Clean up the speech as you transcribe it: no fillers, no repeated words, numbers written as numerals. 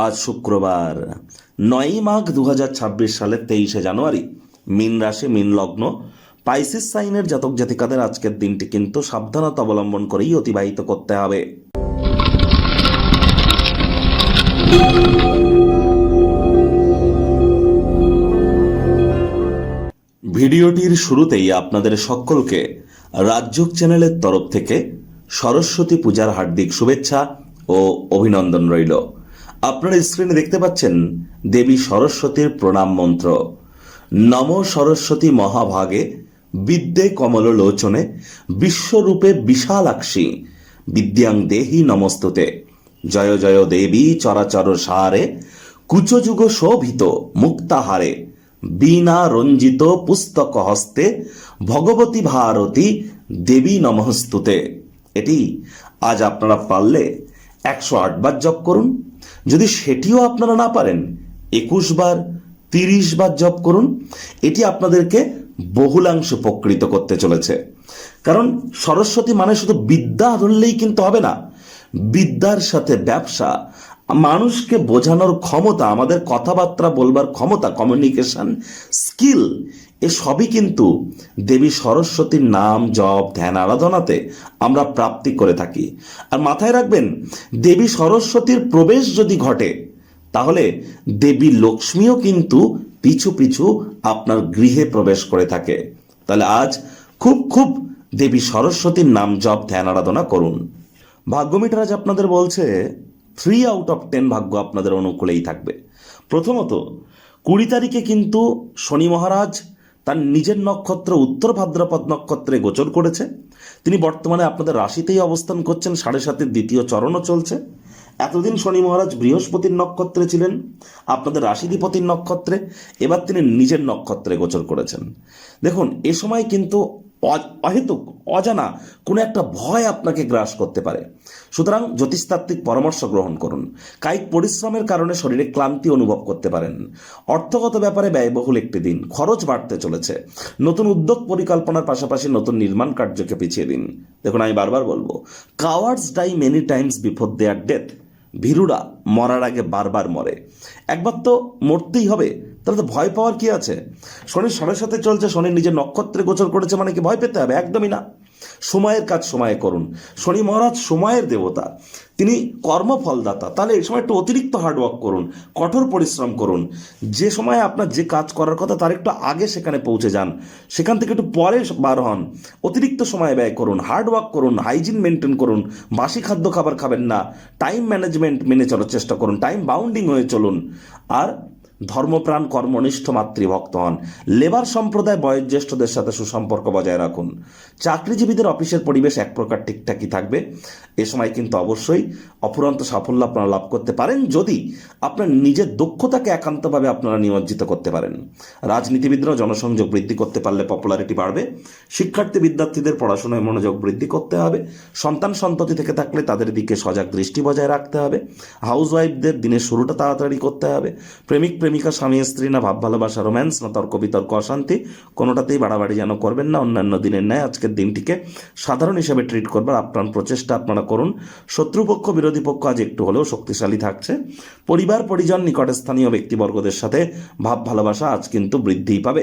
আজ শুক্রবার ৯ই মাঘ ২০২৬ সালের ২৩শে জানুয়ারি। মীন রাশি, মীন লগ্ন, পাইসিস সাইনের জাতক জাতিকাদের আজকের দিনটি কিন্তু সাবধানতা অবলম্বন করেই অতিবাহিত করতে হবে। ভিডিওটির শুরুতেই আপনাদের সকলকে রাজযোগ চ্যানেলের তরফ থেকে সরস্বতী পূজার হার্দিক শুভেচ্ছা ও অভিনন্দন রইল। আপনারা স্ক্রিনে দেখতে পাচ্ছেন দেবী সরস্বতীর প্রণাম মন্ত্র। নম সরস্বতী মহাভাগে বিদ্যে কমললোচনে বিশ্বরূপে বিশালাক্ষী বিদ্যাং দেহি নমস্তুতে। জয় জয় দেবী চরাচর সারে কুচযুগ শোভিত মুক্তাহারে বীণা রঞ্জিত পুস্তক হস্তে ভগবতী ভারতী দেবী নমস্তুতে। এটি আজ আপনারা পারলে ১০৮ বার জপ করুন। যদি সেটিও আপনারা না পারেন ২১ বার ৩০ বার জপ করুন। এটি আপনাদেরকে বহুলাংশে উপকৃত করতে চলেছে। কারণ সরস্বতী মানে শুধু বিদ্যা ধরলেই কিন্তু হবে না। বিদ্যার সাথে ব্যবসা, মানুষকে বোঝানোর ক্ষমতা, আমাদের কথাবার্তা বলবার ক্ষমতা, কমিউনিকেশন স্কিল, এসবই কিন্তু দেবী সরস্বতীর নাম জপ ধ্যান আরাধনাতে আমরা প্রাপ্তি করে থাকি। আর মাথায় রাখবেন, দেবী সরস্বতীর প্রবেশ যদি ঘটে তাহলে দেবী লক্ষ্মীও কিন্তু পিছু পিছু আপনার গৃহে প্রবেশ করে থাকে। তাহলে আজ খুব খুব দেবী সরস্বতীর নাম জপ ধ্যান আরাধনা করুন। ভাগ্যমিটার আজ আপনাদের বলছে 3 আউট অফ 10 ভাগ্য আপনাদের অনুকূলেই থাকবে। প্রথমত 20 তারিখে কিন্তু শনি মহারাজ তার নিজের নক্ষত্র উত্তর ভাদ্রপদ নক্ষত্রে গোচর করেছে। তিনি বর্তমানে আপনাদের রাশিতেই অবস্থান করছেন, 7.5-এর দ্বিতীয় চরণও চলছে। এতদিন শনি মহারাজ বৃহস্পতির নক্ষত্রে ছিলেন, আপনাদের রাশিধিপতির নক্ষত্রে, এবার তিনি নিজের নক্ষত্রে গোচর করেছেন। দেখুন, এ সময় কিন্তু অহেতুক অজানা কোনো একটা ভয় আপনাকে গ্রাস করতে পারে। সুতরাং জ্যোতিষতাত্ত্বিক পরামর্শ গ্রহণ করুন। কায়িক পরিশ্রমের কারণে শরীরে ক্লান্তি অনুভব করতে পারেন। অর্থগত ব্যাপারে ব্যয়বহুল একটি দিন, খরচ বাড়তে চলেছে। নতুন উদ্যোগ পরিকল্পনার পাশাপাশি নতুন নির্মাণ কার্যকে পিছিয়ে দিন। দেখুন, আমি বারবার বলবো, cowards die many times before their death. ভীরুরা মরার আগে বারবার মরে। একবার তো মরতেই হবে, তাহলে তো ভয় পাওয়ার কি আছে? শনির 7.5-এ চলছে, শনির নিজের নক্ষত্রে গোচর করেছে, মানে কি ভয় পেতে হবে? একদমই না। সময়ের কাজ সময়ে করুন। শনি মহারাজ সময়ের দেবতা, তিনি কর্মফলদাতা। তাহলে এই সময় একটু অতিরিক্ত হার্ডওয়ার্ক করুন, কঠোর পরিশ্রম করুন। যে সময়ে আপনার যে কাজ করার কথা তার একটু আগে সেখানে পৌঁছে যান, সেখান থেকে একটু পরে বার হন। অতিরিক্ত সময় ব্যয় করুন, হার্ডওয়ার্ক করুন, হাইজিন মেনটেন করুন, বাসি খাদ্য খাবার খাবেন না, টাইম ম্যানেজমেন্ট মেনে চলার চেষ্টা করুন, টাইম বাউন্ডিং হয়ে চলুন। আর ধর্মপ্রাণ কর্মনিষ্ঠ মাতৃভক্ত হন। লেবার সম্প্রদায় বয়োজ্যেষ্ঠদের সাথে সুসম্পর্ক বজায় রাখুন। চাকরিজীবীদের অফিসের পরিবেশ এক প্রকার ঠিকঠাকই থাকবে। এ সময় কিন্তু অবশ্যই অফুরন্ত সাফল্য আপনারা লাভ করতে পারেন যদি আপনার নিজের দক্ষতাকে একান্তভাবে আপনারা নিমজ্জিত করতে পারেন। রাজনীতিবিদরা জনসংযোগ বৃদ্ধি করতে পারলে পপুলারিটি বাড়বে। শিক্ষার্থী বিদ্যার্থীদের পড়াশোনায় মনোযোগ বৃদ্ধি করতে হবে। সন্তান সন্ততি থেকে থাকলে তাদের দিকে সজাগ দৃষ্টি বজায় রাখতে হবে। হাউসওয়াইফদের দিনের শুরুটা তাড়াতাড়ি করতে হবে। প্রেমিক প্রেমিকা, স্বামী স্ত্রী না ভাব ভালোবাসা, রোম্যান্স না তর্ক বিতর্ক অশান্তি, কোনোটাতেই বাড়াবাড়ি যেন করবেন না। অন্যান্য দিনের ন্যায় আজকের দিনটিকে সাধারণ হিসেবে ট্রিট করবার আপ্রাণ প্রচেষ্টা আপনারা করুন। শত্রুপক্ষ বিরোধী পক্ষ আজ একটু হলেও শক্তিশালী থাকছে। পরিবার পরিজন নিকটস্থানীয় ব্যক্তিবর্গদের সাথে ভাব ভালোবাসা আজ কিন্তু বৃদ্ধি পাবে।